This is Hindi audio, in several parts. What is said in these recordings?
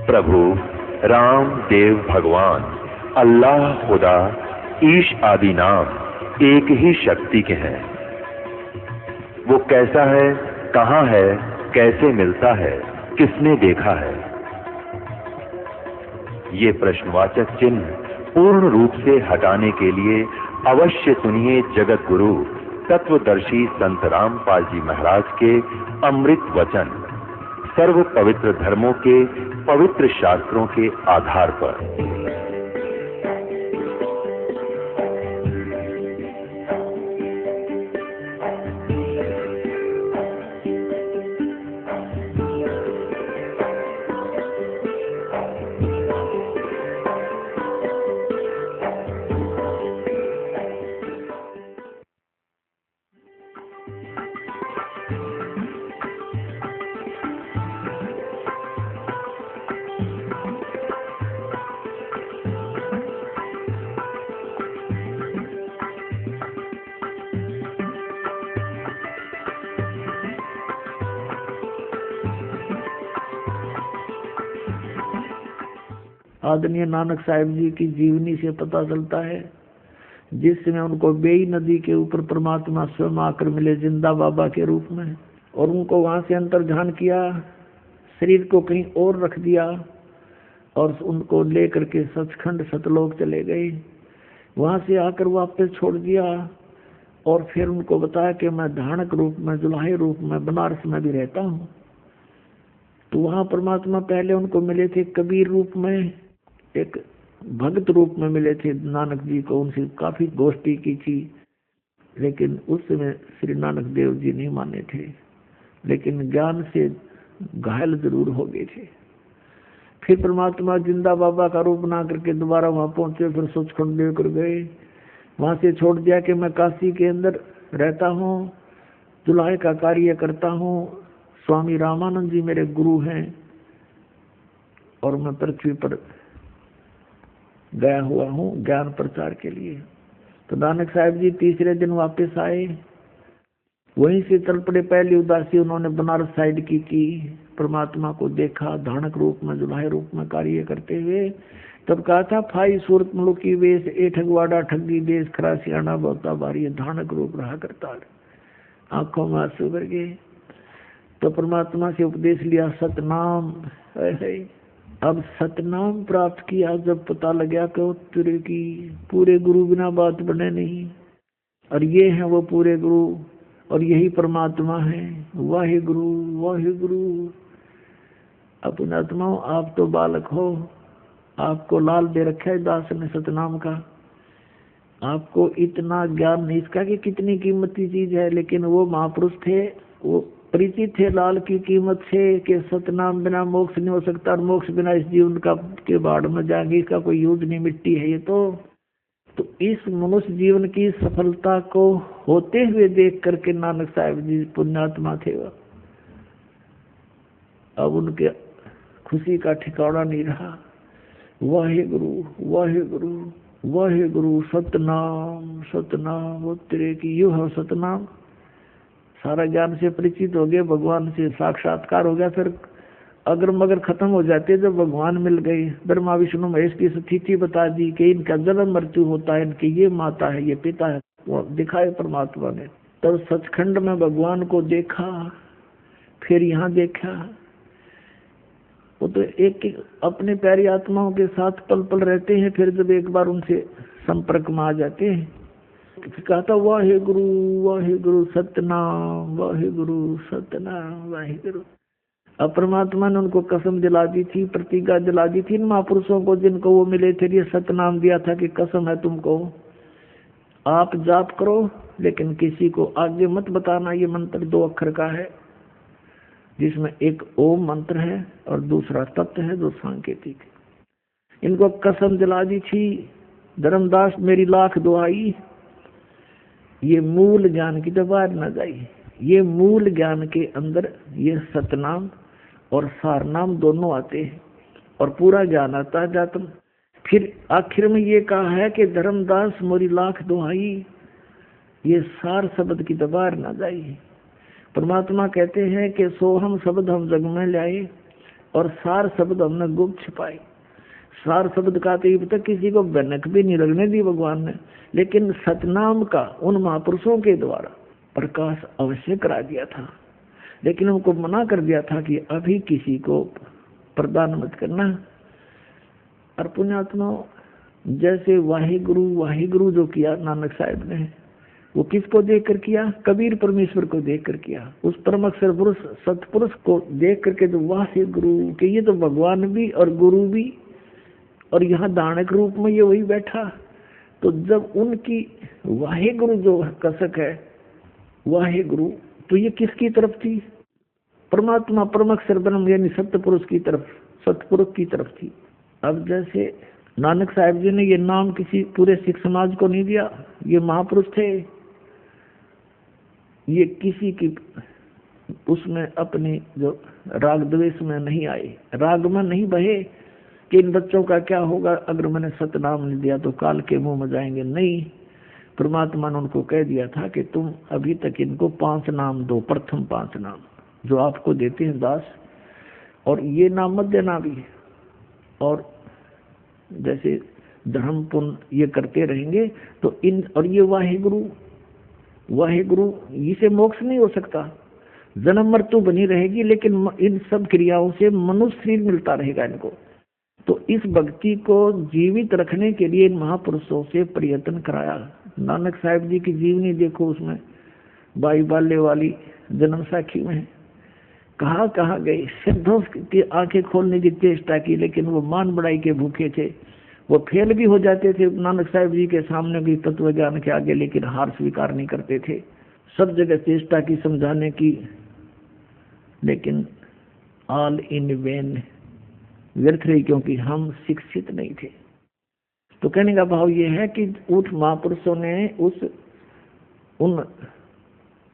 प्रभु राम देव भगवान अल्लाह खुदा ईश आदि नाम एक ही शक्ति के हैं। वो कैसा है, कहाँ है, कैसे मिलता है, किसने देखा है? ये प्रश्नवाचक चिन्ह पूर्ण रूप से हटाने के लिए अवश्य सुनिए जगत गुरु तत्वदर्शी संत रामपाल जी महाराज के अमृत वचन, सर्व पवित्र धर्मों के पवित्र शास्त्रों के आधार पर। आदरणीय नानक साहिब जी की जीवनी से पता चलता है, जिसमें उनको बेई नदी के ऊपर परमात्मा स्वयं आकर मिले जिंदा बाबा के रूप में, और उनको वहां से अंतर ध्यान किया, शरीर को कहीं और रख दिया और उनको लेकर के सचखंड सतलोक चले गए। वहां से आकर वापस छोड़ दिया और फिर उनको बताया कि मैं धानक रूप में, जुलाहे रूप में बनारस में भी रहता हूँ। तो वहां परमात्मा पहले उनको मिले थे कबीर रूप में, एक भक्त रूप में मिले थे नानक जी को, उनसे काफी गोष्ठी की थी, लेकिन उस समय श्री नानक देव जी नहीं माने थे, लेकिन ज्ञान से घायल जरूर हो गए थे। फिर परमात्मा जिंदा बाबा का रूप बना करके दोबारा वहां पहुंचे, फिर सचखंड लेकर गए। वहां से छोड़ दिया कि मैं काशी के अंदर रहता हूँ, जुलाहे का कार्य करता हूँ, स्वामी रामानंद जी मेरे गुरु हैं और मैं पृथ्वी पर गया हुआ हूँ ज्ञान प्रचार के लिए। तो नानक साहिब जी तीसरे दिन वापस आए, वहीं से चल पड़े। पहली उदासी उन्होंने बनारस साइड की परमात्मा को देखा धानक रूप में, जुलाहे रूप में कार्य करते हुए। तब कहा था, फाई सूरत मुलुकी वेश ए ठगवाड़ा ठगी देश, खरा सियाना बहुता बारी, धानक रूप रहा करता। आंखों में आंसू भर गए। तो परमात्मा से उपदेश लिया सतनाम। अब सतनाम प्राप्त किया, जब पता लगा कि तेरे की पूरे गुरु बिना बात बने नहीं, और ये है वो पूरे गुरु और यही परमात्मा है। वाहे गुरु वाहे गुरु। अपने आत्माओं, आप तो बालक हो, आपको लाल दे रखा है दास ने सतनाम का, आपको इतना ज्ञान नहीं इसका कि कितनी कीमती चीज है, लेकिन वो महापुरुष थे, वो परिचित थे लाल की कीमत से कि सतनाम बिना मोक्ष नहीं हो सकता, और मोक्ष बिना इस जीवन का के बाढ़ में जाएंगे, इसका कोई यूज नहीं, मिट्टी है ये तो इस मनुष्य जीवन की सफलता को होते हुए देख करके नानक साहिब जी पुण्यात्मा थे। अब उनके खुशी का ठिकाना नहीं रहा। वाहे गुरु वाहे गुरु वाहे गुरु, सतनाम सतनाम, वो तेरे की यू है सतनाम। सारा ज्ञान से परिचित हो गए, भगवान से साक्षात्कार हो गया। फिर अगर मगर खत्म हो जाते जब भगवान मिल गए, ब्रह्मा विष्णु महेश की स्थिति बता दी कि इनका जन्म मृत्यु होता है, इनकी ये माता है ये पिता है, वो दिखाए परमात्मा ने। तब सचखंड में भगवान को देखा, फिर यहाँ देखा। वो तो एक अपने प्यारी आत्माओं के साथ पल पल रहते हैं, फिर जब एक बार उनसे संपर्क में आ जाते हैं, कहा था वाहे गुरु सतनाम, वाहे गुरु सतनाम, वाहे गुरु। अब परमात्मा ने उनको कसम दिला दी थी, प्रतिज्ञा दिला दी थी इन महापुरुषों को जिनको वो मिले थे, ये सतनाम दिया था कि कसम है तुमको, आप जाप करो लेकिन किसी को आगे मत बताना। ये मंत्र 2 अक्षर का है, जिसमें एक ओम मंत्र है और दूसरा तत्व है जो सांकेतिक। इनको कसम दिला दी थी, धर्मदास मेरी लाख दुआई, ये मूल ज्ञान की तो बाहर न जाई। ये मूल ज्ञान के अंदर ये सतनाम और सारनाम दोनों आते हैं और पूरा ज्ञान आता है जातम। फिर आखिर में ये कहा है कि धर्मदास मोरी लाख दुहाई, ये सार शब्द की तो बाहर न जाई। परमात्मा कहते हैं कि सोहम शब्द हम जग में लाए, और सार शब्द हमने गुप्त छिपाए। सार शब्द का तो अब तक किसी को भनक भी नहीं लगने दी भगवान ने, लेकिन सतनाम का उन महापुरुषों के द्वारा प्रकाश अवश्य करा दिया था। लेकिन उनको मना कर दिया था कि अभी किसी को प्रदान मत करना। और पुण्यात्मा, जैसे वाहिगुरु जो किया नानक साहब ने, वो किसको देख कर किया? कबीर परमेश्वर को देख कर किया। उस परम अक्षर पुरुष सतपुरुष को देख करके जो वाहिगुरु के, ये तो भगवान भी और गुरु भी, और यहाँ दानक रूप में ये वही बैठा। तो जब उनकी वाहिगुरु जो कसक है वाहिगुरु, तो ये किसकी तरफ थी? परमात्मा परम अक्षर ब्रह्म यानी सतपुरुष की तरफ, सतपुरुष की तरफ थी। अब जैसे नानक साहब जी ने ये नाम किसी पूरे सिख समाज को नहीं दिया, ये महापुरुष थे, ये किसी की उसमें अपनी जो राग द्वेष में नहीं आए, राग में नहीं बहे कि इन बच्चों का क्या होगा अगर मैंने सतनाम नहीं दिया तो काल के मुंह में जाएंगे। नहीं, परमात्मा ने उनको कह दिया था कि तुम अभी तक इनको 5 नाम दो, प्रथम 5 नाम जो आपको देते हैं दास, और ये नाम मत देना भी। और जैसे धर्म पुण्य ये करते रहेंगे तो इन, और ये वाहिगुरु इसे मोक्ष नहीं हो सकता, जन्म मृत्यु बनी रहेगी, लेकिन इन सब क्रियाओं से मनुष्य शरीर मिलता रहेगा इनको। तो इस भक्ति को जीवित रखने के लिए इन महापुरुषों से प्रयत्न कराया। नानक साहब जी की जीवनी देखो, उसमें बाई बाल्य वाली जन्म साखी में कहाँ गए, सिद्धों की आंखें खोलने की चेष्टा की, लेकिन वो मान बढ़ाई के भूखे थे, वो फेल भी हो जाते थे नानक साहब जी के सामने भी तत्व ज्ञान के आगे, लेकिन हार स्वीकार नहीं करते थे। सब जगह चेष्टा की समझाने की, लेकिन ऑल इन वेन, व्यर्थ रही, क्योंकि हम शिक्षित नहीं थे। तो कहने का भाव ये है कि उठ महापुरुषों ने उन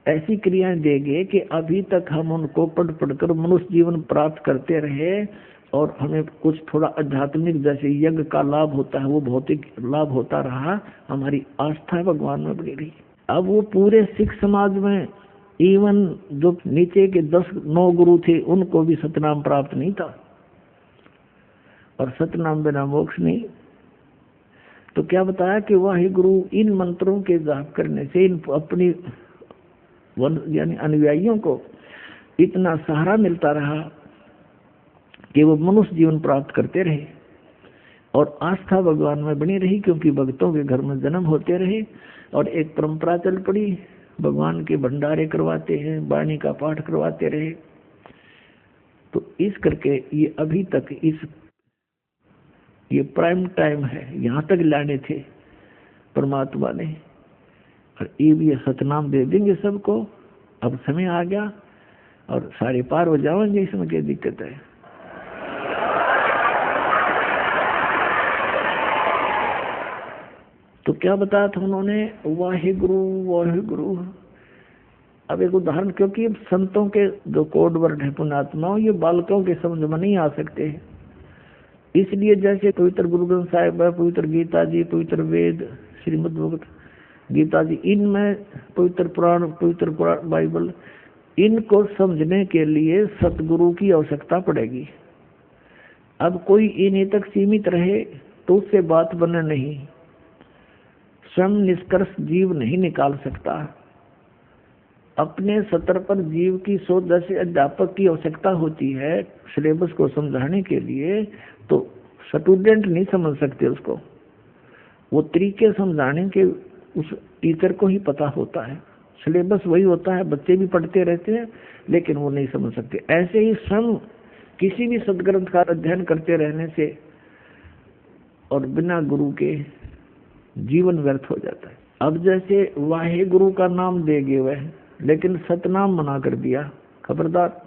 ऐसी क्रियाएं देंगे कि अभी तक हम उनको पढ़कर मनुष्य जीवन प्राप्त करते रहे, और हमें कुछ थोड़ा आध्यात्मिक जैसे यज्ञ का लाभ होता है वो भौतिक लाभ होता रहा, हमारी आस्था भगवान में बनी रही। अब वो पूरे सिख समाज में इवन जो नीचे के 10-9 गुरु थे उनको भी सतनाम प्राप्त नहीं था, और सतनाम बिना मोक्ष नहीं। तो क्या बताया कि वाहिगुरु इन मंत्रों के जाप करने से इन अपनी यानी अनुयायियों को इतना सहारा मिलता रहा कि वो मनुष्य जीवन प्राप्त करते रहे, और आस्था भगवान में बनी रही, क्योंकि भक्तों के घर में जन्म होते रहे, और एक परंपरा चल पड़ी, भगवान के भंडारे करवाते हैं, वाणी का पाठ करवाते रहे। तो इस करके ये अभी तक ये प्राइम टाइम है, यहाँ तक लाने थे परमात्मा ने, और ये सतनाम दे देंगे सबको। अब समय आ गया और सारे पार हो जाएंगे, इसमें क्या दिक्कत है। तो क्या बताया था उन्होंने, वाहिगुरु। अब एक उदाहरण, क्योंकि संतों के जो कोड वर्ड है पुण्यात्माओं, ये बालकों के समझ में नहीं आ सकते, इसलिए जैसे पवित्र गुरु ग्रंथ साहिब है, पवित्र गीता जी, पवित्र वेद, श्रीमद् भगवत गीता जी, इनमें पवित्र पुराण बाइबल, इनको समझने के लिए सतगुरु की आवश्यकता पड़ेगी। अब कोई इन्हीं तक सीमित रहे तो उससे बात बने नहीं, स्वयं निष्कर्ष जीव नहीं निकाल सकता। अपने सत्र पर जीव की 110 अध्यापक की आवश्यकता होती है सिलेबस को समझाने के लिए, तो स्टूडेंट नहीं समझ सकते उसको, वो तरीके समझाने के उस टीचर को ही पता होता है। सिलेबस वही होता है, बच्चे भी पढ़ते रहते हैं लेकिन वो नहीं समझ सकते। ऐसे ही स्वयं किसी भी सदग्रंथ का अध्ययन करते रहने से और बिना गुरु के जीवन व्यर्थ हो जाता है। अब जैसे वाहिगुरु का नाम दे गए वह, लेकिन सतनाम मना कर दिया, खबरदार।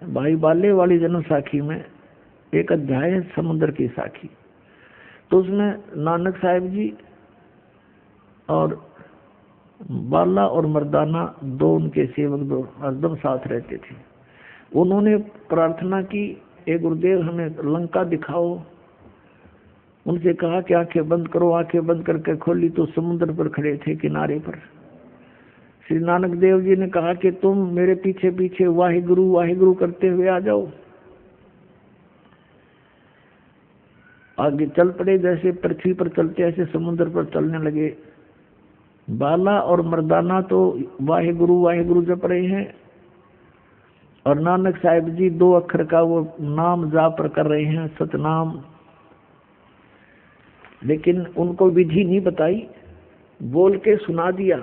भाई बाले वाली जन्म साखी में एक अध्याय है समुद्र की साखी, तो उसमें नानक साहिब जी और बाला और मर्दाना दो उनके सेवक दो हरदम साथ रहते थे। उन्होंने प्रार्थना की, ए गुरुदेव हमें लंका दिखाओ। उनसे कहा कि आंखें बंद करो, आंखें बंद करके खोली तो समुद्र पर खड़े थे किनारे पर। श्री नानक देव जी ने कहा कि तुम मेरे पीछे पीछे वाहिगुरु वाहिगुरु करते हुए आ जाओ। आगे चल पड़े, जैसे पृथ्वी पर चलते ऐसे समुद्र पर चलने लगे। बाला और मर्दाना तो वाहेगुरु जप रहे हैं, और नानक साहिब जी 2 अक्षर का वो नाम जाप कर रहे हैं, सतनाम। लेकिन उनको विधि नहीं बताई, बोल के सुना दिया।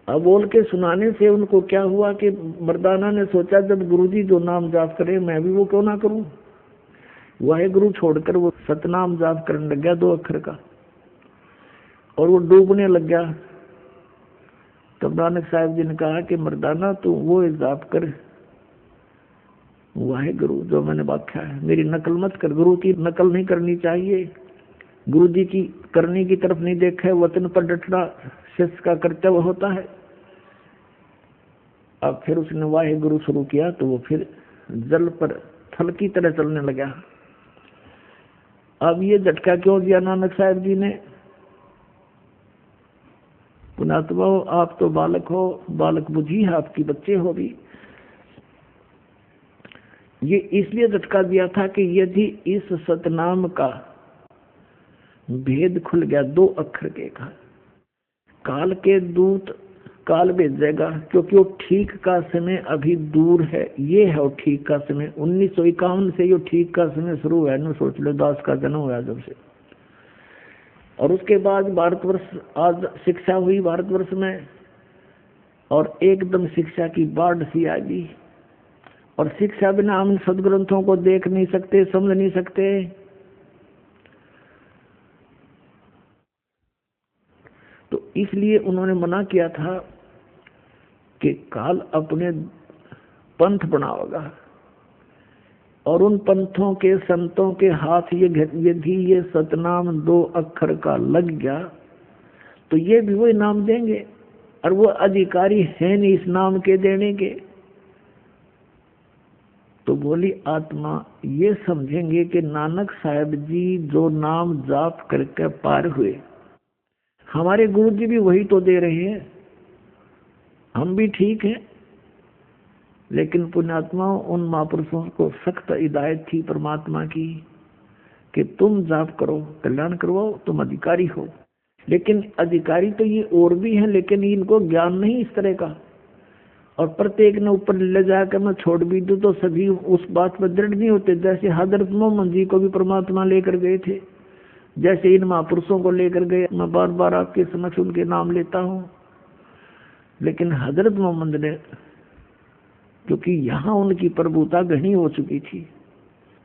अब बोल के सुनाने से उनको क्या हुआ कि मर्दाना ने सोचा, जब गुरुजी जो नाम जाप करे मैं भी वो क्यों ना करूं। वाहेगुरु छोड़कर वो सतनाम जाप करने लग गया 2 अक्षर का, और वो डूबने लग गया। तब नानक साहिब जी ने कहा कि मर्दाना तू वो जाप कर, वाहेगुरु जो मैंने व्याख्या है, मेरी नकल मत कर। गुरु की नकल नहीं करनी चाहिए, गुरु जी की करने की तरफ नहीं देखा है, वचन पर डटना शिष्य का कर्तव्य होता है। अब फिर उसने वाहेगुरु शुरू किया तो वो फिर जल पर थल की तरह चलने लगा। अब ये झटका क्यों दिया नानक साहिब जी ने? पुणात्मा हो, आप तो बालक हो, बालक बुद्धि है आपकी, बच्चे हो भी। ये इसलिए झटका दिया था कि यदि इस सतनाम का भेद खुल गया 2 अक्षर के का, काल के दूत काल भेजेगा, क्योंकि वो ठीक का समय अभी दूर है। ये है वो ठीक का समय। 1951 से ये ठीक का समय शुरू हुआ है। सोच लो, दास का जन्म हुआ जब से। और उसके बाद भारतवर्ष, आज शिक्षा हुई भारतवर्ष में, और एकदम शिक्षा की बाढ़ सी आ गई। और शिक्षा बिना हम सदग्रंथों को देख नहीं सकते, समझ नहीं सकते। तो इसलिए उन्होंने मना किया था कि काल अपने पंथ बनाओगा, और उन पंथों के संतों के हाथ यदि ये सतनाम 2 अक्षर का लग गया तो ये भी वही नाम देंगे, और वो अधिकारी है नहीं इस नाम के देने के। तो बोली आत्मा ये समझेंगे कि नानक साहिब जी जो नाम जाप करके पार हुए, हमारे गुरु जी भी वही तो दे रहे हैं, हम भी ठीक हैं। लेकिन पुण्यात्माओं, उन महापुरुषों को सख्त हिदायत थी परमात्मा की कि तुम जाप करो, कल्याण करवाओ, तुम अधिकारी हो। लेकिन अधिकारी तो ये और भी हैं, लेकिन इनको ज्ञान नहीं इस तरह का। और प्रत्येक ने ऊपर ले जाकर मैं छोड़ भी दूं तो सभी उस बात पर दृढ़ नहीं होते। जैसे हजरत मोहम्मद जी को भी परमात्मा लेकर गए थे, जैसे इन महापुरुषों को लेकर गए। मैं बार बार आपके समक्ष उनके नाम लेता हूँ, लेकिन हजरत मोहम्मद ने, क्योंकि यहाँ उनकी प्रभुता घनी हो चुकी थी,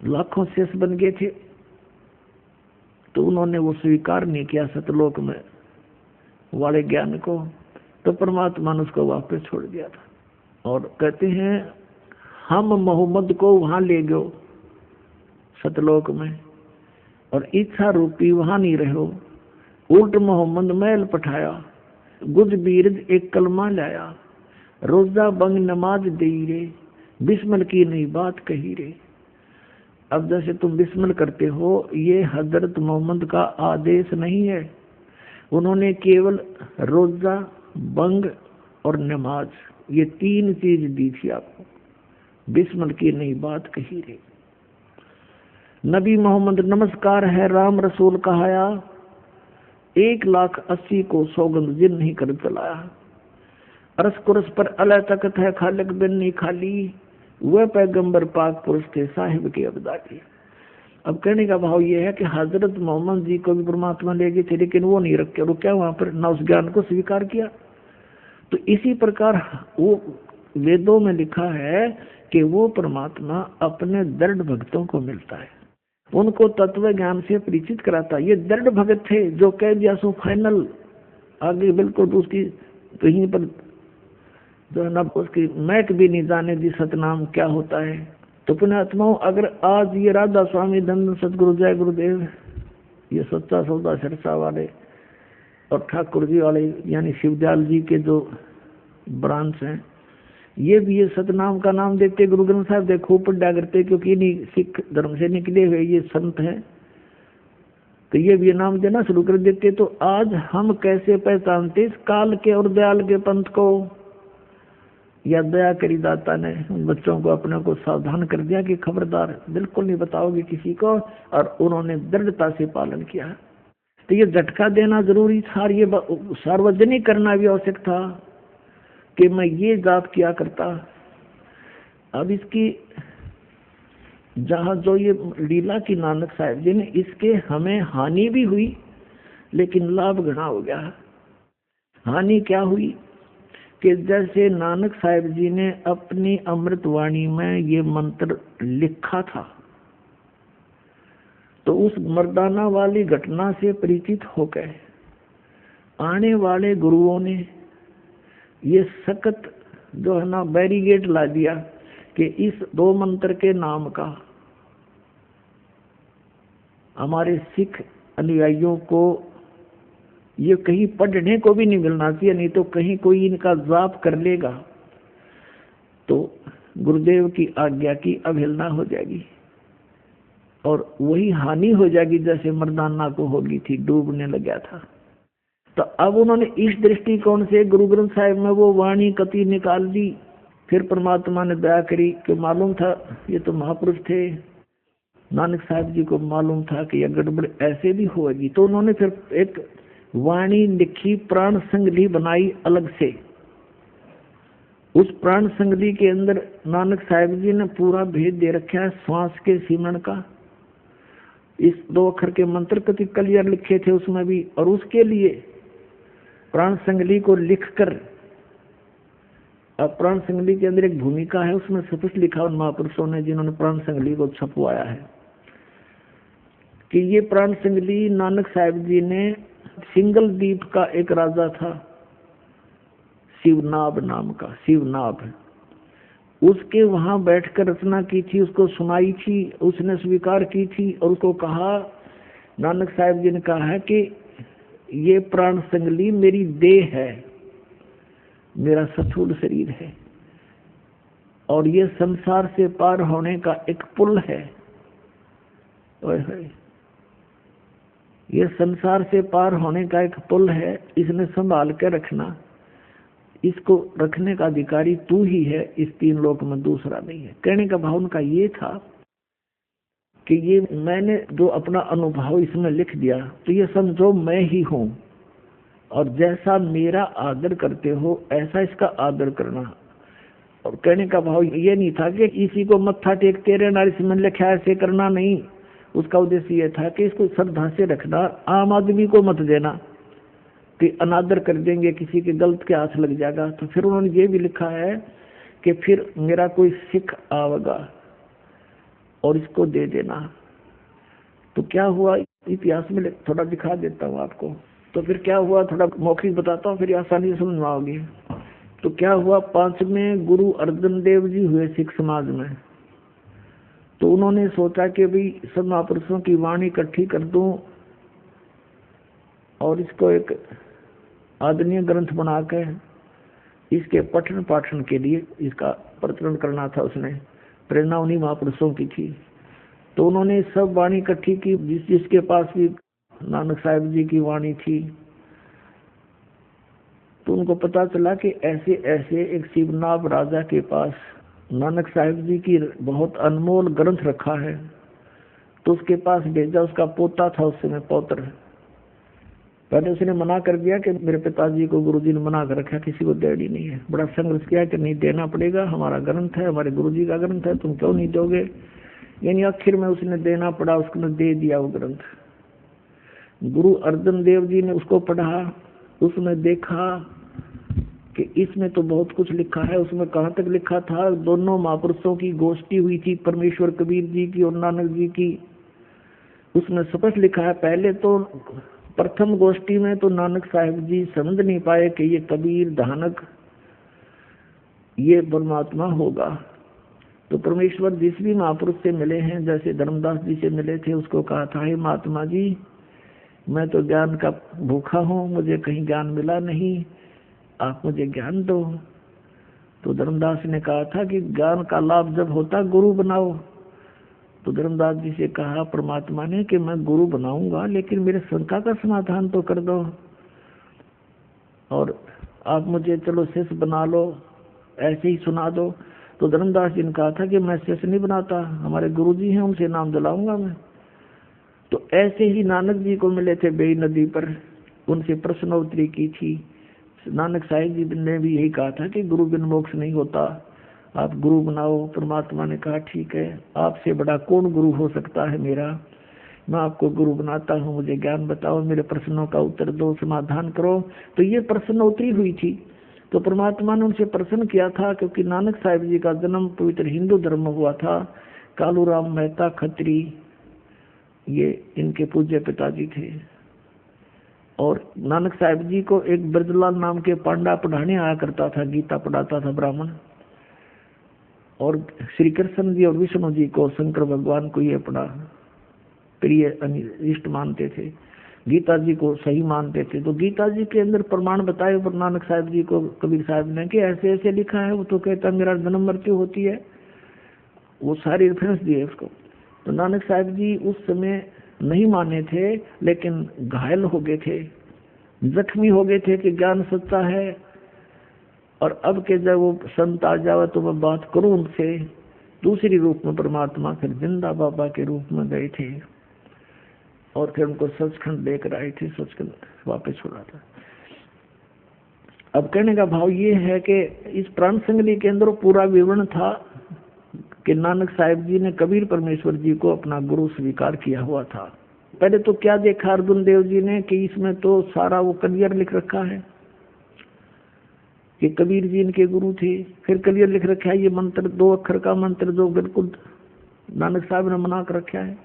लाखों शेष बन गए थे, तो उन्होंने वो स्वीकार नहीं किया सतलोक में वाले ज्ञान को। तो परमात्मा ने उसको वापस छोड़ दिया था। और कहते हैं हम मोहम्मद को वहां ले गयो सतलोक में, और इच्छा रूपी वहां नहीं रहो। उल्ट मोहम्मद महल पठाया, गुज बीरज एक कलमा लाया, रोजा बंग नमाज दे रे, बिस्मिल की नहीं बात कही रे। अब जैसे तुम बिस्मिल करते हो, ये हजरत मोहम्मद का आदेश नहीं है। उन्होंने केवल रोजा, बंग और नमाज, ये 3 चीज दी थी आपको। बिस्मिल की नहीं बात कही रे। नबी मोहम्मद नमस्कार है राम रसूल कहाया, 1,80,000 को सौगंध जिन नहीं कर चलाया। अरस कुरस पर अला तकत है खालिक बिन नहीं खाली, वह पैगंबर पाक पुरुष थे साहिब के अब्दाली। अब कहने का भाव यह है कि हजरत मोहम्मद जी को भी परमात्मा ले गए थे, लेकिन वो नहीं रखे, रुका वहां पर, न उस ज्ञान को स्वीकार किया। तो इसी प्रकार वो वेदों में लिखा है कि वो परमात्मा अपने दृढ़ भक्तों को मिलता है, उनको तत्व ज्ञान से परिचित कराता। ये दृढ़ भगत थे जो कह दिया सो फाइनल, आगे बिल्कुल उसकी कहीं पर जो है ना उसकी मैक भी नहीं जाने दी सतनाम क्या होता है। तो पुण्यात्माओं, अगर आज ये राधा स्वामी धन सतगुरु जय गुरुदेव, ये सच्चा सौदा सिरसा वाले और ठाकुर जी वाले यानी शिवदयाल जी के जो ब्रांच हैं, ये भी ये सतनाम का नाम देते, गुरु ग्रंथ साहब देखो ऊपर डा करते, क्योंकि नहीं सिख धर्म से निकले हुए ये संत हैं, तो ये भी नाम देना शुरू कर देते। तो आज हम कैसे पहचानते इस काल के और दयाल के पंथ को? या दया करी दाता ने उन बच्चों को अपने को सावधान कर दिया कि खबरदार बिल्कुल नहीं बताओगे किसी को, और उन्होंने दृढ़ता से पालन किया। तो ये झटका देना जरूरी था, ये सार्वजनिक करना भी आवश्यक था कि मैं ये जाप किया करता। अब इसकी जहाँ जो ये लीला की नानक साहब जी ने, इसके हमें हानि भी हुई लेकिन लाभ घना हो गया। हानि क्या हुई कि जैसे नानक साहब जी ने अपनी अमृत वाणी में ये मंत्र लिखा था, तो उस मर्दाना वाली घटना से परिचित होकर आने वाले गुरुओं ने ये सख्त जो है ना बैरिगेट ला दिया कि इस 2 मंत्र के नाम का हमारे सिख अनुयायियों को ये कहीं पढ़ने को भी नहीं मिलना चाहिए, नहीं तो कहीं कोई इनका जाप कर लेगा तो गुरुदेव की आज्ञा की अवहेलना हो जाएगी और वही हानि हो जाएगी जैसे मर्दाना को होगी थी, डूबने लग गया था। तो अब उन्होंने इस दृष्टिकोण से गुरु ग्रंथ साहिब में वो वाणी कति निकाल दी। फिर परमात्मा ने दया करी कि मालूम था ये तो महापुरुष थे, नानक साहब जी को मालूम था कि यह गड़बड़ ऐसे भी होगी, तो उन्होंने फिर एक वाणी लिखी, प्राण संगली बनाई अलग से। उस प्राण संगली के अंदर नानक साहब जी ने पूरा भेद दे रखा है श्वास के सिमरण का। इस 2 अक्षर के मंत्र कति क्लियर लिखे थे उसमें भी, और उसके लिए प्राण संगली को लिखकर, अब प्राण संगली के अंदर एक भूमिका है, उसमें स्पष्ट लिखा उन महापुरुषों ने जिन्होंने प्राण संगली को छपवाया है कि ये प्राण संगली नानक साहब जी ने सिंगल द्वीप का एक राजा था शिवनाभ नाम का, शिवनाभ, उसके वहां बैठकर रचना की थी, उसको सुनाई थी, उसने स्वीकार की थी और उसको कहा, नानक साहब जी ने कहा है कि ये प्राण संगली मेरी देह है, मेरा स्थूल शरीर है और ये संसार से पार होने का एक पुल है। ये संसार से पार होने का एक पुल है, इसने संभाल के रखना, इसको रखने का अधिकारी तू ही है, इस 3 लोक में दूसरा नहीं है। कहने का भाव उनका ये था कि ये मैंने जो अपना अनुभव इसमें लिख दिया तो ये समझो मैं ही हूँ और जैसा मेरा आदर करते हो ऐसा इसका आदर करना। और कहने का भाव ये नहीं था कि इसी को मत्था टेकते रहना, इसमें लिखा ऐसे करना नहीं। उसका उद्देश्य ये था कि इसको श्रद्धा से रखना, आम आदमी को मत देना कि अनादर कर देंगे, किसी के गलत के हाथ लग जाएगा। तो फिर उन्होंने ये भी लिखा है कि फिर मेरा कोई सिख आवेगा और इसको दे देना। तो क्या हुआ इतिहास में थोड़ा दिखा देता हूँ आपको। तो फिर क्या हुआ थोड़ा मौखिक बताता हूँ, फिर आसानी से समझ में आओगी। तो क्या हुआ, 5वें गुरु अर्जन देव जी हुए सिख समाज में। तो उन्होंने सोचा कि भाई सब महापुरुषों की वाणी इकट्ठी कर दूं और इसको एक आदरणीय ग्रंथ बनाकर इसके पठन पाठन के लिए इसका प्रचलन करना था। उसने प्रेरणा उन्हीं महापुरुषों की थी। तो उन्होंने सब वाणी इकट्ठी की, जिसके पास भी नानक साहब जी की वाणी थी। तो उनको पता चला कि ऐसे ऐसे एक शिवनाभ राजा के पास नानक साहब जी की बहुत अनमोल ग्रंथ रखा है। तो उसके पास भेजा, उसका पोता था उस समय, पौत्र। पहले उसने मना कर दिया कि मेरे पिताजी को गुरुजी ने मना कर रखा, किसी को देनी नहीं है। बड़ा संघर्ष किया कि नहीं देना पड़ेगा, हमारा ग्रंथ है, हमारे गुरुजी का ग्रंथ है, तुम क्यों नहीं दोगे। यानी आखिर में उसने देना पड़ा, उसने दे दिया वो ग्रंथ। गुरु अर्जन देव जी ने उसको पढ़ा, उसमें देखा कि इसमें तो बहुत कुछ लिखा है। उसमें कहाँ तक लिखा था, दोनों महापुरुषों की गोष्ठी हुई थी, परमेश्वर कबीर जी की और नानक जी की। उसमें स्पष्ट लिखा है, पहले तो प्रथम गोष्ठी में तो नानक साहब जी समझ नहीं पाए कि ये कबीर धानक ये परमात्मा होगा। तो परमेश्वर जिस भी महापुरुष से मिले हैं, जैसे धर्मदास जी से मिले थे, उसको कहा था, हे महात्मा जी मैं तो ज्ञान का भूखा हूँ, मुझे कहीं ज्ञान मिला नहीं, आप मुझे ज्ञान दो। तो धर्मदास ने कहा था कि ज्ञान का लाभ जब होता गुरु बनाओ। तो धर्मदास जी से कहा परमात्मा ने कि मैं गुरु बनाऊंगा, लेकिन मेरे शंका का समाधान तो कर दो, और आप मुझे चलो शिष्य बना लो। ऐसे ही सुना दो। तो धर्मदास जी ने कहा था कि मैं शेष नहीं बनाता, हमारे गुरुजी हैं उनसे नाम दिलाऊंगा मैं। तो ऐसे ही नानक जी को मिले थे बेई नदी पर, उनसे प्रश्नोत्तरी की थी। नानक साहिब जी ने भी यही कहा था कि गुरु बिन मोक्ष नहीं होता, आप गुरु बनाओ। परमात्मा ने कहा ठीक है, आपसे बड़ा कौन गुरु हो सकता है मेरा, मैं आपको गुरु बनाता हूँ, मुझे ज्ञान बताओ, मेरे प्रश्नों का उत्तर दो, समाधान करो। तो ये प्रश्नोत्तरी हुई थी। तो परमात्मा ने उनसे प्रश्न किया था, क्योंकि नानक साहिब जी का जन्म पवित्र हिंदू धर्म में हुआ था। कालूराम मेहता खत्री ये इनके पूज्य पिताजी थे। और नानक साहिब जी को एक ब्रजलाल नाम के पांडा पढ़ाने आया करता था, गीता पढ़ाता था ब्राह्मण। और श्री कृष्ण जी और विष्णु जी को, शंकर भगवान को ये अपना प्रिय इष्ट मानते थे, गीता जी को सही मानते थे। तो गीता जी के अंदर प्रमाण बताए पर नानक साहिब जी को कबीर साहब ने कि ऐसे ऐसे लिखा है। वो तो कहता मेरा जन्म मृत्यु होती है, वो सारी रेफरेंस दिए उसको। तो नानक साहिब जी उस समय नहीं माने थे, लेकिन घायल हो गए थे, जख्मी हो गए थे कि ज्ञान सच्चा है। और अब के जब वो संत आ जावे तो मैं बात करूं उनसे। दूसरी रूप में परमात्मा फिर जिंदा बाबा के रूप में गए थे और फिर उनको सचखंड लेकर आए थे, सचखंड वापस छोड़ा था। अब कहने का भाव ये है कि इस प्राण संगली के अंदर पूरा विवरण था कि नानक साहिब जी ने कबीर परमेश्वर जी को अपना गुरु स्वीकार किया हुआ था। पहले तो क्या देखा अर्जुन देव जी ने कि इसमें तो सारा वो क्लियर लिख रखा है कि कबीर जी इनके गुरु थे। फिर क्लियर लिख रखा है ये मंत्र 2 अक्षर का मंत्र जो बिल्कुल नानक साहब ने मना कर रखा है।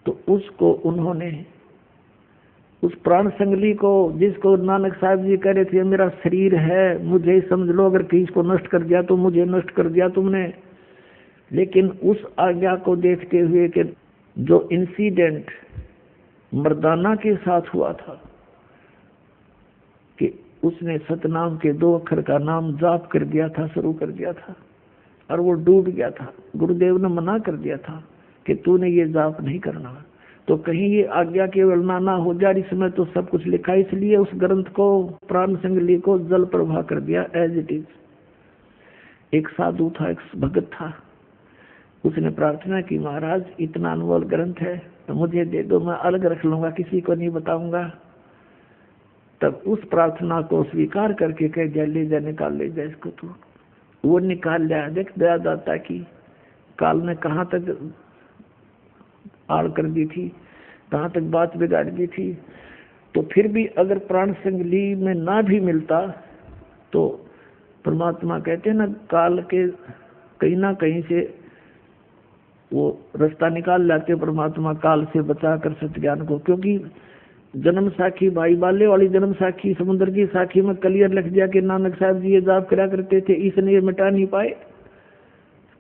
तो उसको उन्होंने उस प्राण संगली को, जिसको नानक साहब जी कह रहे थे मेरा शरीर है, मुझे समझ लो, अगर किसी को नष्ट कर दिया तो मुझे नष्ट कर दिया तुमने। लेकिन उस आज्ञा को देखते हुए कि जो इंसिडेंट मर्दाना के साथ हुआ था कि उसने सतनाम के 2 अक्षर का नाम जाप कर दिया था, शुरू कर दिया था और वो डूब गया था। गुरुदेव ने मना कर दिया था कि तूने ये जाप नहीं करना। तो कहीं ये आज्ञा केवल ना हो जाए, इसमें तो सब कुछ लिखा, इसलिए उस ग्रंथ को, प्राण संगली को जल प्रवाह कर दिया एज इट इज। एक साधु था, एक भगत था, उसने प्रार्थना की महाराज इतना अनमोल ग्रंथ है तो मुझे दे दो, मैं अलग रख लूंगा, किसी को नहीं बताऊंगा। तब उस प्रार्थना को स्वीकार करके कह दिया ले जा, निकाल ले जा इसको। तो वो निकाल लिया। देख दया दाता की काल ने कहाँ तक आड़ कर दी थी, कहाँ तक बात बिगाड़ दी थी। तो फिर भी अगर प्राण संगली में ना भी मिलता तो परमात्मा कहते हैं ना, काल के कहीं ना कहीं से वो रास्ता निकाल लाते परमात्मा, काल से बचा कर सत्य ज्ञान को। क्योंकि जन्म साखी, भाई बाले वाली जन्म साखी, समुद्र की साखी में क्लियर लिख दिया कि नानक साहब जी ये जाप करा करते थे, इसने ये मिटा नहीं पाए,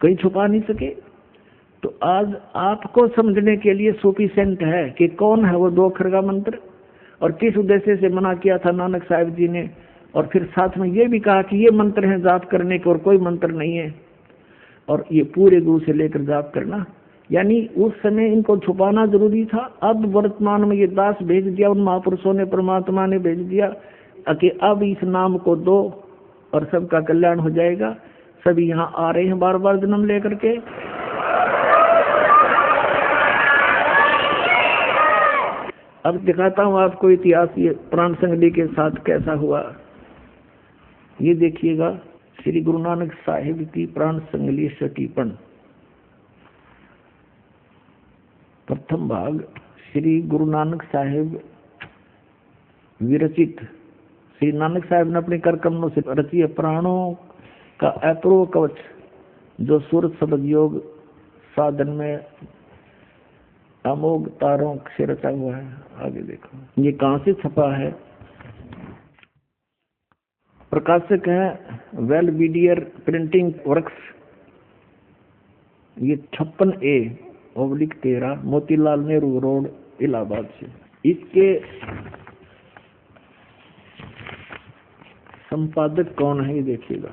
कहीं छुपा नहीं सके। तो आज आपको समझने के लिए सफिशिएंट है कि कौन है वो 2 अक्षर का मंत्र और किस उद्देश्य से मना किया था नानक साहब जी ने। और फिर साथ में ये भी कहा कि ये मंत्र है जाप करने के और कोई मंत्र नहीं है, और ये पूरे गुरु से लेकर जाप करना। यानी उस समय इनको छुपाना जरूरी था। अब वर्तमान में ये दास भेज दिया उन महापुरुषों ने, परमात्मा ने भेज दिया कि अब इस नाम को दो और सबका कल्याण हो जाएगा। सभी यहाँ आ रहे हैं बार बार जन्म लेकर के। अब दिखाता हूँ आपको इतिहास ये प्राण संगली के साथ कैसा हुआ। ये देखिएगा श्री गुरु नानक साहिब की प्राण संगली सटीपन, प्रथम भाग। श्री गुरु नानक साहिब विरचित, श्री नानक साहिब ने अपने कर कमलों से रचिए प्राणों का अपूर्व कवच, जो सूरत शब्द योग साधन में अमोघ तारों से रचा हुआ है। आगे देखो ये कहाँ से छपा है। प्रकाशक है वेलविडियर प्रिंटिंग वर्क्स। ये 56A/13 मोतीलाल नेहरू रोड इलाहाबाद से। इसके संपादक कौन है ये देखिएगा।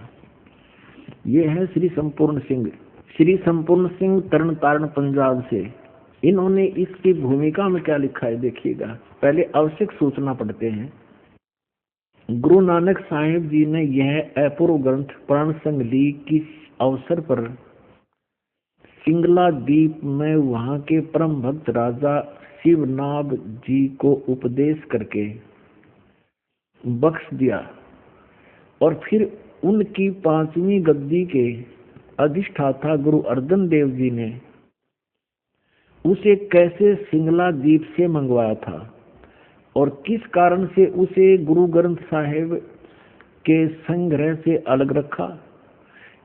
ये है श्री संपूर्ण सिंह। श्री संपूर्ण सिंह तरन तारण पंजाब से। इन्होंने इसकी भूमिका में क्या लिखा है देखिएगा। पहले आवश्यक सूचना पढ़ते हैं। गुरु नानक साहिब जी ने यह अपूर्व ग्रंथ प्राण संग ली किस अवसर पर सिंगला द्वीप में वहां के परम भक्त राजा शिवनाभ जी को उपदेश करके बख्श दिया, और फिर उनकी 5वीं गद्दी के अधिष्ठाता गुरु अर्जन देव जी ने उसे कैसे सिंगला द्वीप से मंगवाया था और किस कारण से उसे गुरु ग्रंथ साहिब के संग्रह से अलग रखा,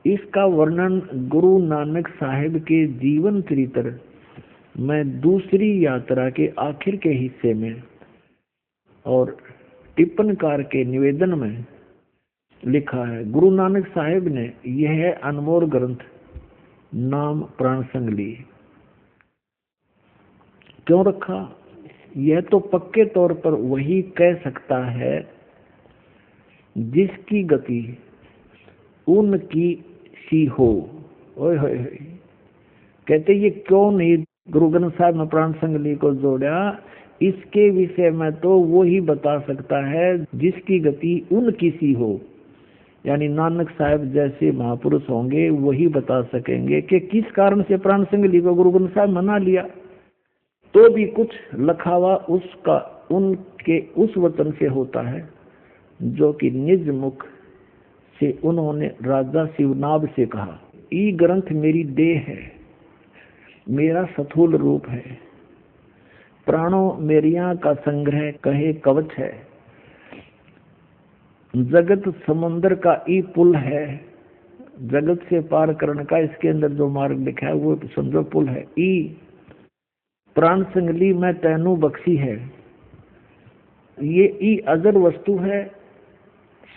इसका वर्णन गुरु नानक साहिब के जीवन चरित्र में दूसरी यात्रा के आखिर के हिस्से में और टिप्पणकार के निवेदन में लिखा है। गुरु नानक साहिब ने यह अनमोल ग्रंथ नाम प्राण संग ली क्यों रखा? यह तो पक्के तौर पर वही कह सकता है जिसकी गति उनकी सी हो। ओए होए होए, कहते ये क्यों नहीं गुरु ग्रंथ साहिब में प्राण संग ली को जोड़ा? इसके विषय में तो वो ही बता सकता है जिसकी गति उनकी सी हो, यानी नानक साहिब जैसे महापुरुष होंगे वही बता सकेंगे कि किस कारण से प्राण संग ली को गुरु ग्रंथ साहिब मना लिया। तो भी कुछ लखावा उसका उनके उस वचन से होता है जो कि निज मुख से उन्होंने राजा शिवनाभ से कहा, ई ग्रंथ मेरी देह है, मेरा स्थूल रूप है, प्राणों मेरिया का संग्रह कहे कवच है, जगत समुद्र का ई पुल है, जगत से पार करने का इसके अंदर जो मार्ग लिखा है वो समझो पुल है। ई प्राण संगली में तैनू बख्शी है, ये ई अजर वस्तु है,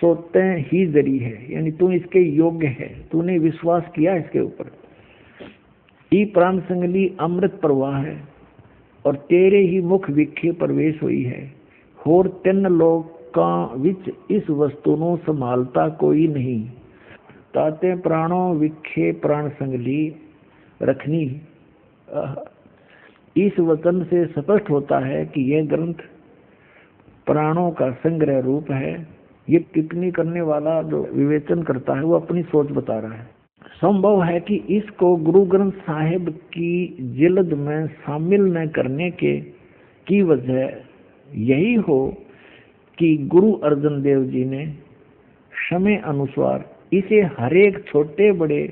सोते ही जरी है, यानी तू इसके योग्य है, तूने विश्वास किया इसके ऊपर। ई प्राण संगली अमृत प्रवाह है और तेरे ही मुख विखे प्रवेश हुई है, होर 3 लोकां विच इस वस्तु ਨੂੰ संभालता कोई नहीं, ताते प्राणों विखे प्राण संगली रखनी। इस वचन से स्पष्ट होता है कि यह ग्रंथ प्राणों का संग्रह रूप है। ये टिप्पणी करने वाला जो विवेचन करता है वो अपनी सोच बता रहा है। संभव है कि इसको गुरु ग्रंथ साहिब की जिल्द में शामिल न करने की वजह यही हो कि गुरु अर्जन देव जी ने समय अनुसार इसे हरेक छोटे बड़े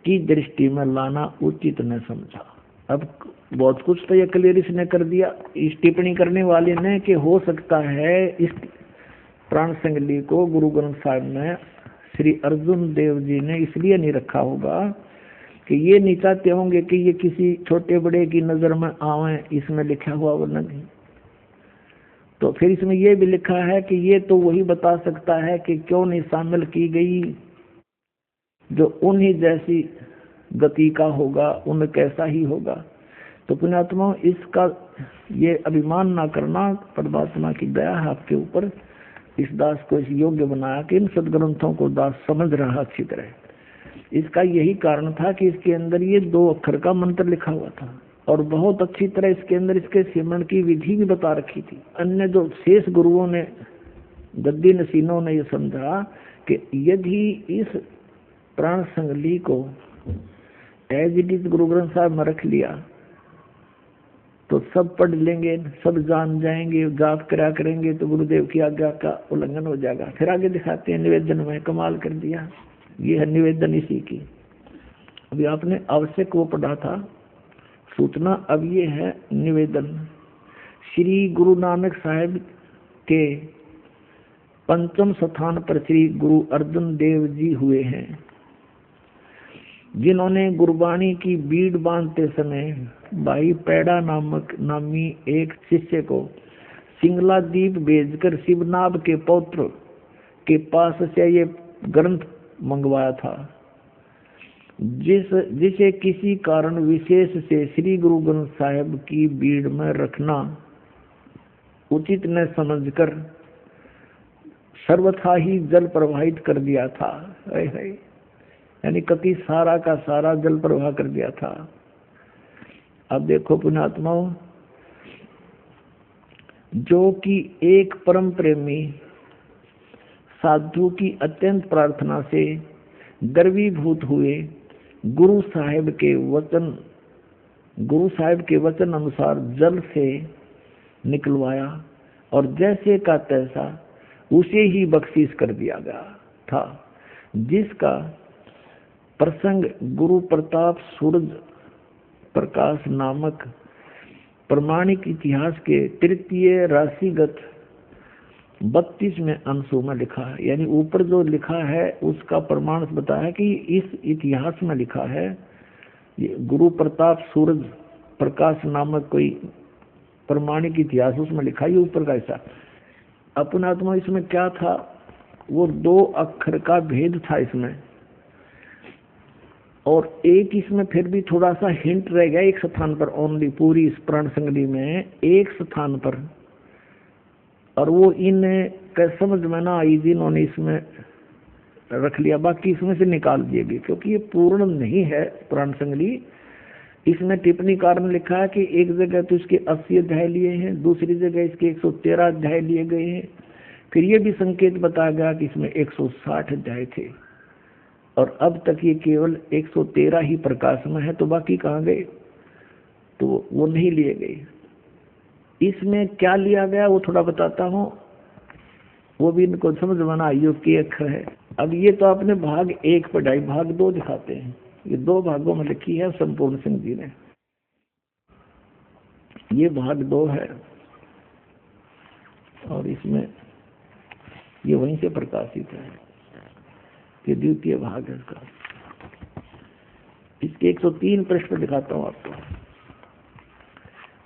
की दृष्टि में लाना उचित न समझा। अब बहुत कुछ तो ये क्लियर इसने कर दिया इस टिप्पणी करने वाले ने कि हो सकता है इस प्राण संगली को गुरु ग्रंथ साहिब में श्री अर्जुन देव जी ने इसलिए नहीं रखा होगा कि ये नहीं चाहते होंगे कि ये किसी छोटे बड़े की नजर में आवे, इसमें लिखा हुआ वर्णन नहीं। तो फिर इसमें ये भी लिखा है कि ये तो वही बता सकता है कि क्यों नहीं शामिल की गई जो उन्हीं जैसी गति का होगा, उन कैसा ही होगा। तो पुण्यात्मा इसका ये अभिमान ना करना, परमात्मा की दया है आपके ऊपर, इस दास को इस योग्य बनाया कि इन सदग्रंथों को दास समझ रहा अच्छी तरह। इसका यही कारण था कि इसके अंदर ये 2 अक्षर का मंत्र लिखा हुआ था और बहुत अच्छी तरह इसके अंदर इसके सिमरण की विधि भी बता रखी थी। अन्य जो शेष गुरुओं ने, गद्दी नसीनों ने ये समझा कि यदि इस प्राण संगली को as it is Guru Granth Sahib में रख लिया तो सब पढ़ लेंगे, सब जान जाएंगे, जाप करा करेंगे तो गुरुदेव की आज्ञा का उल्लंघन हो जाएगा। फिर आगे दिखाते हैं निवेदन में, कमाल कर दिया। ये है निवेदन इसी की। अभी आपने आवश्यक वो पढ़ा था सूचना, अब ये है निवेदन। श्री गुरु नानक साहिब के 5म स्थान पर श्री गुरु अर्जन देव जी हुए हैं, जिन्होंने गुरबाणी की बीड़ बांधते समय भाई पैड़ा नामी एक शिष्य को सिंगला द्वीप भेजकर शिवनाभ के पौत्र के पास से ये ग्रंथ मंगवाया था, जिसे किसी कारण विशेष से श्री गुरु ग्रंथ साहिब की बीड़ में रखना उचित न समझकर सर्वथा ही जल प्रवाहित कर दिया था। यानी कति सारा का सारा जल प्रवाह कर दिया था। अब देखो पुण्यात्माओं, जो कि एक परम प्रेमी साधु की अत्यंत प्रार्थना से गर्वीभूत हुए गुरु साहिब के वचन अनुसार जल से निकलवाया और जैसे का तैसा उसे ही बख्शीश कर दिया गया था, जिसका प्रसंग गुरु प्रताप सूरज प्रकाश नामक प्रमाणिक इतिहास के तृतीय राशिगत 32वें अंशों में लिखा है। यानी ऊपर जो लिखा है उसका प्रमाण बताया कि इस इतिहास में लिखा है, ये गुरु प्रताप सूरज प्रकाश नामक कोई प्रमाणिक इतिहास उसमें लिखा है ऊपर का ऐसा। अपनात्मा इसमें क्या था, वो 2 अक्षर का भेद था इसमें, और एक इसमें फिर भी थोड़ा सा हिंट रह गया एक स्थान पर ओनली, पूरी इस प्राण संगति में एक स्थान पर, और वो इन समझ में ना आई जिन्होंने इसमें रख लिया, बाकी इसमें से निकाल दिए गए क्योंकि ये पूर्ण नहीं है प्राण संगति। इसमें टिप्पणीकार ने लिखा है कि एक जगह तो इसके 80 अध्याय लिए हैं, दूसरी जगह इसके 113 अध्याय लिए गए हैं, फिर ये भी संकेत बताया गया कि इसमें 160 अध्याय थे, और अब तक ये केवल 113 ही प्रकाश में है, तो बाकी कहाँ गए, तो वो नहीं लिए गए। इसमें क्या लिया गया वो थोड़ा बताता हूँ, वो भी इनको समझ में आयु के अक्षर है। अब ये तो आपने भाग 1 पढ़ाई, भाग 2 दिखाते हैं, ये 2 भागों में लिखी है संपूर्ण सिंह जी ने। ये भाग 2 है और इसमें ये वहीं से प्रकाशित है, ये द्वितीय भाग है इसका। इसके 103 पृष्ठ पे दिखाता हूँ आपको,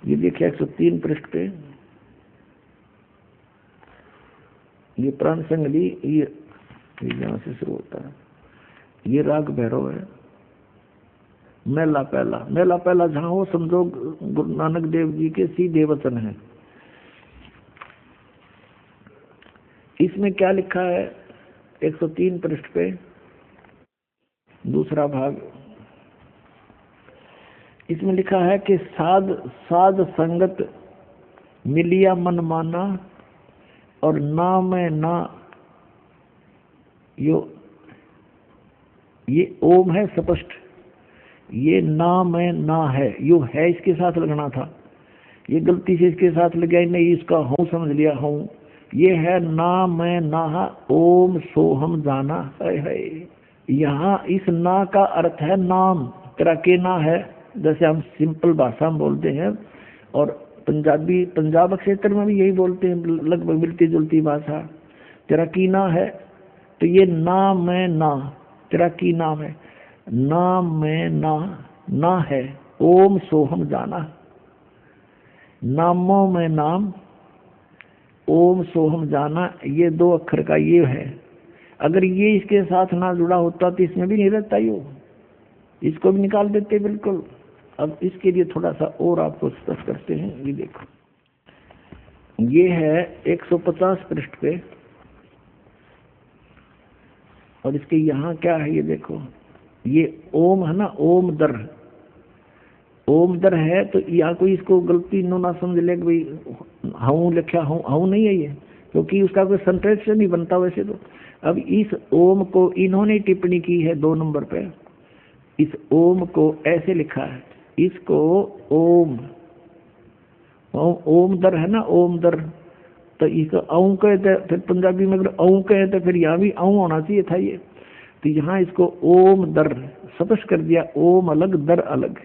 ये देखिए 103 पृष्ठ पे ये प्राण संगति, ये यहाँ से शुरू होता है, ये राग भैरव है। मेला पहला जहाँ हो समझो गुरु नानक देव जी के सीधे वचन है। इसमें क्या लिखा है 103 पृष्ठ पे दूसरा भाग, इसमें लिखा है कि साध संगत मिलिया मन माना और ना मैं ना ये ओम है स्पष्ट, ये ना मैं ना है, यो है इसके साथ लगना था, ये गलती से इसके साथ लग गया, नहीं इसका हूँ समझ लिया हूँ, ये है ना मैं ना ओम सोहम जाना है। यहाँ इस ना का अर्थ है नाम, तेरा के ना है, जैसे हम सिंपल भाषा में बोलते हैं, और पंजाब क्षेत्र में भी यही बोलते हैं, लगभग मिलती जुलती भाषा। तेरा की ना है, तो ये ना मैं ना, तेरा की नाम है, ना मैं ना है, ओम सोहम जाना, नामों में नाम, ओम सोहम जाना, ये 2 अक्षर का ये है। अगर ये इसके साथ ना जुड़ा होता तो इसमें भी नहीं रहता, यो इसको भी निकाल देते बिल्कुल। अब इसके लिए थोड़ा सा और आपको स्पष्ट करते हैं, ये देखो, ये है 150 पृष्ठ पे, और इसके यहाँ क्या है ये देखो, ये ओम है ना, ओम दर है, तो यहाँ कोई इसको गलती ना समझ ले भाई हूँ लिखा हूँ नहीं है ये, क्योंकि उसका कोई सेंटेंस नहीं बनता वैसे तो। अब इस ओम को इन्होंने टिप्पणी की है 2 नंबर पे, इस ओम को ऐसे लिखा है, इसको ओम दर है ना, ओम दर, तो इसको औ कहते, फिर पंजाबी में अगर औ कहते फिर यहाँ भी औ होना चाहिए था ये, तो यहाँ इसको ओम दर स्पष्ट कर दिया, ओम अलग दर अलग,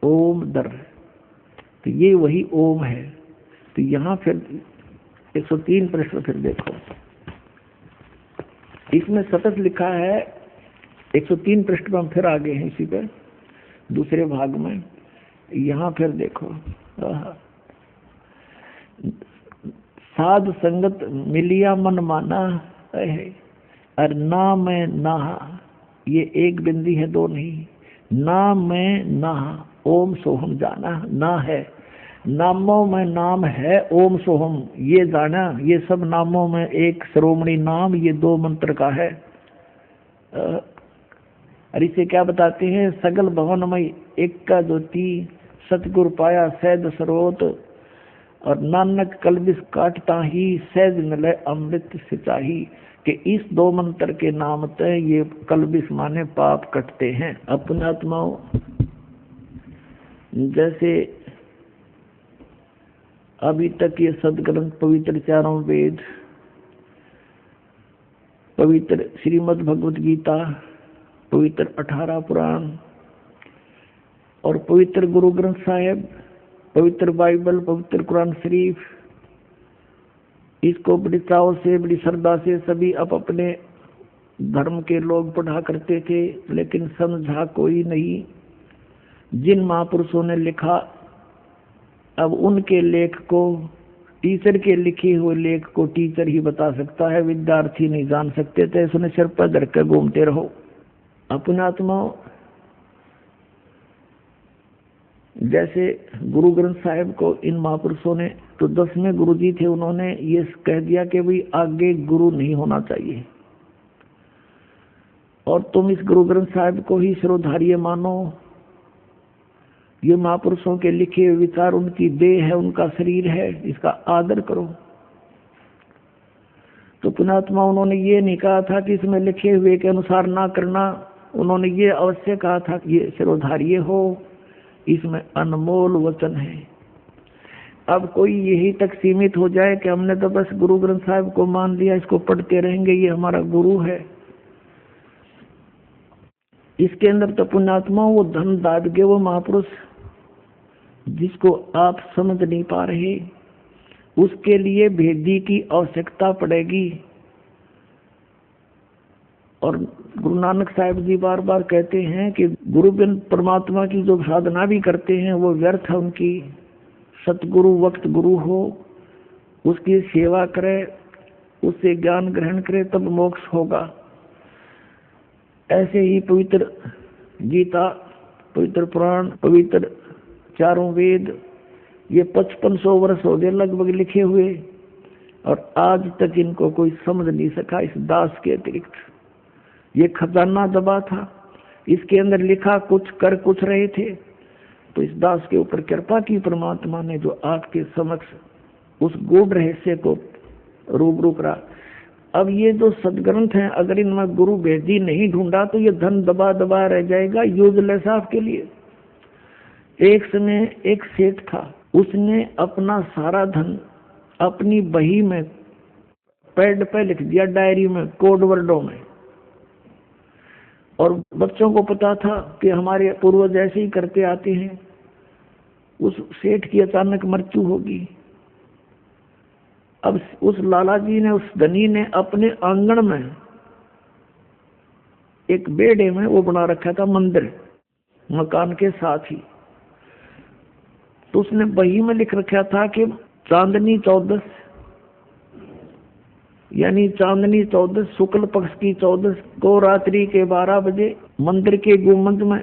ओम दर, तो ये वही ओम है। तो यहाँ फिर 103 पृष्ठ फिर देखो, इसमें सतत लिखा है 103 पृष्ठ पर हम फिर आगे हैं इसी पे दूसरे भाग में। यहाँ फिर देखो, साध संगत मिलिया मन माना है, और ना मैं ना, ये एक बिंदी है 2 नहीं, ना मैं ना ओम सोहम जाना, ना है, नामों में नाम है ओम सोहम, ये जाना, ये सब नामों में एक श्रोमणी नाम, ये 2 मंत्र का है। और इसे क्या बताते हैं, सगल भवनमय एक का ज्योति, सतगुरु पाया सैद सरोत, और नानक कलबिस काटता ही सहज मिले अमृत सिंचाई, कि इस 2 मंत्र के नाम ते ये कलबिस माने पाप कटते हैं। अपने आत्माओं, जैसे अभी तक ये सदग्रंथ पवित्र 4 वेद, पवित्र श्रीमद् भगवत गीता, पवित्र 18 पुराण और पवित्र गुरु ग्रंथ साहिब, पवित्र बाइबल, पवित्र कुरान शरीफ, इसको बड़ी चाव से, बड़ी श्रद्धा से सभी अपने धर्म के लोग पढ़ा करते थे, लेकिन समझा कोई नहीं। जिन महापुरुषों ने लिखा, अब उनके लेख को, टीचर के लिखे हुए लेख को टीचर ही बता सकता है, विद्यार्थी नहीं जान सकते थे। इसने सिर पर धर कर घूमते रहो। अपने आत्माओं, जैसे गुरु ग्रंथ साहिब को इन महापुरुषों ने, तो 10वें गुरु जी थे, उन्होंने ये कह दिया कि भाई आगे गुरु नहीं होना चाहिए और तुम इस गुरु ग्रंथ साहिब को ही सिरोधार्य मानो। ये महापुरुषों के लिखे हुए विचार उनकी देह है, उनका शरीर है, इसका आदर करो। तो पुणात्मा उन्होंने ये नहीं कहा था कि इसमें लिखे हुए के अनुसार ना करना, उन्होंने ये अवश्य कहा था कि ये सिरोधार्य हो, इसमें अनमोल वचन है। अब कोई यही तक सीमित हो जाए कि हमने तो बस गुरु ग्रंथ साहिब को मान लिया, इसको पढ़ते रहेंगे, ये हमारा गुरु है। इसके अंदर तो पुण्यात्मा वो धन दादगे, वो महापुरुष जिसको आप समझ नहीं पा रहे, उसके लिए भेदी की आवश्यकता पड़ेगी। और गुरु नानक साहिब जी बार बार कहते हैं कि गुरु बिन परमात्मा की जो साधना भी करते हैं वो व्यर्थ है उनकी। सतगुरु वक्त गुरु हो, उसकी सेवा करे, उससे ज्ञान ग्रहण करे, तब मोक्ष होगा। ऐसे ही पवित्र गीता, पवित्र पुराण, पवित्र 4 वेद, ये 5500 वर्ष हो गए लगभग लिखे हुए, और आज तक इनको कोई समझ नहीं सका इस दास के अतिरिक्त। ये खजाना दबा था, इसके अंदर लिखा कुछ, कर कुछ रहे थे। तो इस दास के ऊपर कृपा की परमात्मा ने, जो आपके समक्ष उस गूढ़ रहस्य को रूबरू करा। अब ये जो सदग्रंथ हैं, अगर इनमें गुरु भेदी नहीं ढूंढा तो ये धन दबा दबा रह जाएगा, यूजलेस आपके लिए। एक समय एक सेठ था, उसने अपना सारा धन अपनी बही में पैड पे लिख दिया, डायरी में, कोड वर्डों में, और बच्चों को पता था कि हमारे पूर्वज ऐसे ही करते आते हैं। उस सेठ की अचानक मृत्यु होगी। अब उस लाला जी ने, उस धनी ने अपने आंगन में एक बेड़े में वो बना रखा था मंदिर, मकान के साथ ही। तो उसने बही में लिख रखा था कि चांदनी 14, यानी चांदनी 14 शुक्ल पक्ष की 14 को रात्रि के 12 बजे मंदिर के गुंबद में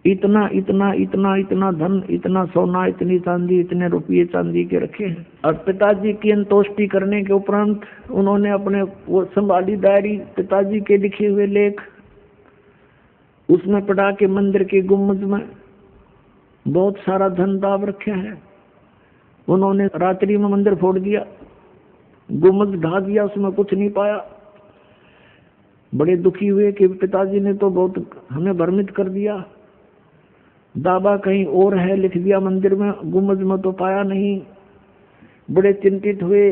इतना इतना इतना इतना धन, इतना सोना, इतनी चांदी, इतने रुपये चांदी के रखे हैं। और पिताजी की अंतोष्टि करने के उपरांत उन्होंने अपने वो संभाली डायरी, पिताजी के लिखे हुए लेख, उसमें पढ़ा के मंदिर के गुंबद में बहुत सारा धन दाब रखा है। उन्होंने रात्रि में मंदिर फोड़ दिया, गुंबद ढा दिया, उसमें कुछ नहीं पाया। बड़े दुखी हुए कि पिताजी ने तो बहुत हमें भ्रमित कर दिया, दावा कहीं और है, लिख दिया मंदिर में, गुंबद में तो पाया नहीं। बड़े चिंतित हुए।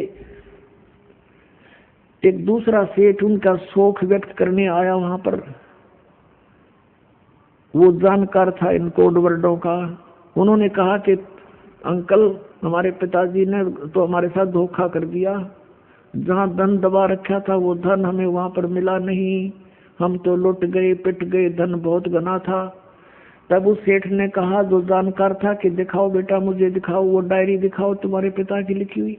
एक दूसरा सेठ उनका शोक व्यक्त करने आया वहां पर, वो जानकार था इन कोड वर्डों का। उन्होंने कहा कि अंकल, हमारे पिताजी ने तो हमारे साथ धोखा कर दिया, जहां धन दबा रखा था वो धन हमें वहां पर मिला नहीं, हम तो लुट गए, पिट गए, धन बहुत घना था। तब उस सेठ ने कहा, जो जानकार था, कि दिखाओ बेटा, मुझे दिखाओ, वो डायरी दिखाओ तुम्हारे पिता की लिखी हुई।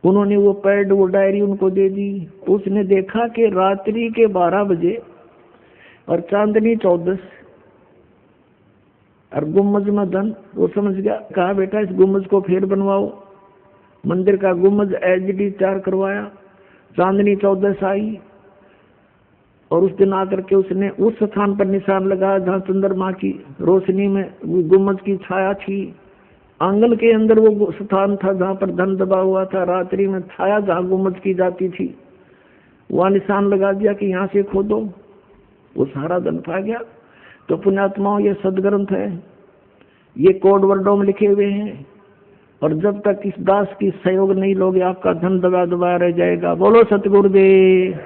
उन्होंने वो पैड, वो डायरी उनको दे दी। उसने देखा कि रात्रि के 12 बजे और चांदनी 14 और गुम्बद में धन। वो समझ गया, कहा बेटा इस गुम्बद को फिर बनवाओ। मंदिर का गुम्बद एचडी 4 करवाया, चांदनी 14 आई, और उस दिन आकर के उसने उस स्थान पर निशान लगाया जहाँ चंद्रमा की रोशनी में गुम्बद की छाया थी। आंगन के अंदर वो स्थान था जहाँ पर धन दबा हुआ था। रात्रि में छाया जहाँ गुम्मत की जाती थी, वहाँ निशान लगा दिया कि यहाँ से खोदो, वो सारा धन पा गया। तो पुण्यात्माओं, ये सदग्रंथ है, ये कोड वर्डों में लिखे हुए हैं, और जब तक इस दास की सहयोग नहीं लोगे आपका धन दबा दबा रह जाएगा। बोलो सतगुरुदेव।